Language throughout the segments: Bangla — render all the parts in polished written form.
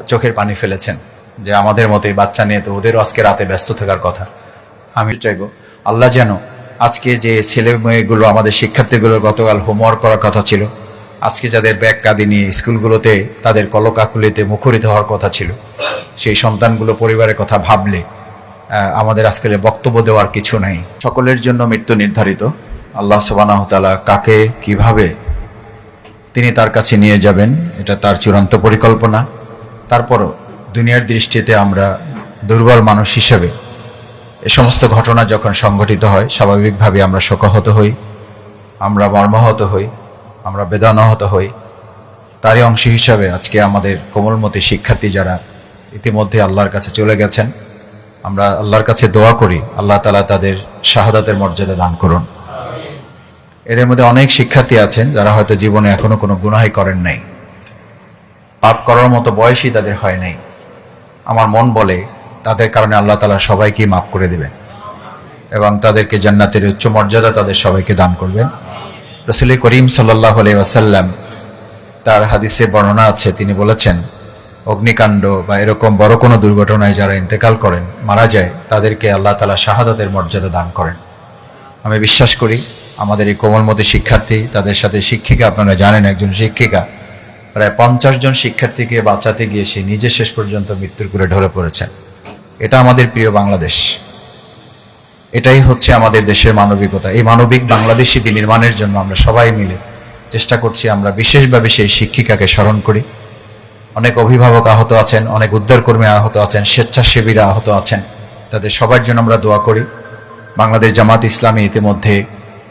চোখের পানি ফেলেছেন যে আমাদের মতোই বাচ্চা নিয়ে তো ওদেরও আজকে রাতে ব্যস্ত থাকার কথা। আমি চাইবো আল্লাহ যেন আজকে যে ছেলে মেয়েগুলো আমাদের শিক্ষার্থীগুলোর গতকাল হোমওয়ার্ক করার কথা ছিল, আজকে যাদের ব্যাগ কাঁদি নিয়ে স্কুলগুলোতে তাদের কলকাকুলিতে মুখরিত হওয়ার কথা ছিল, সেই সন্তানগুলো পরিবারের কথা ভাবলে আমাদের আজকে বক্তব্য দেওয়ার কিছু নাই। সকলের জন্য মৃত্যু নির্ধারিত। আল্লাহ সুবহানাহু ওয়া তাআলা কাকে কিভাবে তিনি তার কাছে নিয়ে যাবেন এটা তার চূড়ান্ত পরিকল্পনা। তারপরও দুনিয়ার দৃষ্টিতে আমরা দুর্বল মানুষ হিসেবে এ সমস্ত ঘটনা যখন সংঘটিত হয় স্বাভাবিকভাবে আমরা শোকাহত হই, আমরা মর্মাহত হই, আমরা বেদনাহত হই। তারই অংশ হিসাবে আজকে আমাদের কোমলমতি শিক্ষার্থী যারা ইতিমধ্যে আল্লাহর কাছে চলে গেছেন, আমরা আল্লাহর কাছে দোয়া করি আল্লাহ তাআলা তাদের শাহাদাতের মর্যাদা দান করুন। এদের মধ্যে অনেক শিক্ষার্থী আছেন যারা হয়তো জীবনে এখনো কোনো গুনাহই করেন নাই, পাপ করার মতো বয়সই তাদের হয় নাই। আমার মন বলে তাদের কারণে আল্লাহ তাআলা সবাইকে মাফ করে দিবেন এবং তাদেরকে জান্নাতের উচ্চ মর্যাদা তাদের সবাইকে দান করবেন। রাসূল করিম সাল্লাল্লাহু আলাইহি ওয়াসাল্লাম তার হাদিসে বর্ণনা আছে, তিনি বলেছেন অগ্নিকাণ্ড বা এরকম বড় কোনো দুর্ঘটনায় যারা ইন্তেকাল করেন, মারা যায়, তাদেরকে আল্লাহ তাআলা শাহাদাতের মর্যাদা দান করেন। আমি বিশ্বাস করি আমাদের এই কোমলমতি শিক্ষার্থী, তাদের সাথে শিক্ষিকা, আপনারা জানেন একজন শিক্ষিকা প্রায় 50 জন শিক্ষার্থীকে বাঁচাতে গিয়ে সে নিজে শেষ পর্যন্ত মৃত্যুর কুলে ঢলে পড়েছেন। এটা আমাদের প্রিয় বাংলাদেশ, এটাই হচ্ছে আমাদের দেশের মানবিকতা। এই মানবিক বাংলাদেশী বিনির্মাণের জন্য আমরা সবাই মিলে চেষ্টা করছি। আমরা বিশেষভাবে সেই শিক্ষিকাকে স্মরণ করি। অনেক অভিভাবক আহত আছেন, অনেক উদ্ধারকর্মী আহত আছেন, স্বেচ্ছাসেবীরা আহত আছেন, তাদের সবার জন্য আমরা দোয়া করি। বাংলাদেশ জামাত ইসলামী ইতিমধ্যে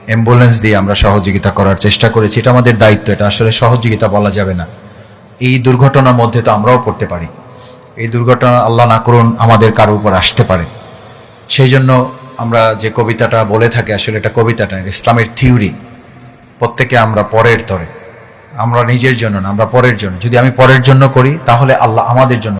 অ্যাম্বুলেন্স দিয়ে আমরা সহযোগিতা করার চেষ্টা করেছি। এটা আমাদের দায়িত্ব, এটা আসলে সহযোগিতা বলা যাবে না। এই দুর্ঘটনার মধ্যে তো আমরাও পড়তে পারি, এই দুর্ঘটনা আল্লাহ না করুন আমাদের কারো উপর আসতে পারে। সেই জন্য আমরা যে কবিতাটা বলে থাকি, আসলে এটা কবিতাটা ইসলামের থিওরি। প্রত্যেকে আমরা পরের তরে, আমরা নিজের জন্য না, আমরা পরের জন্য। যদি আমি পরের জন্য করি তাহলে আল্লাহ আমাদের জন্য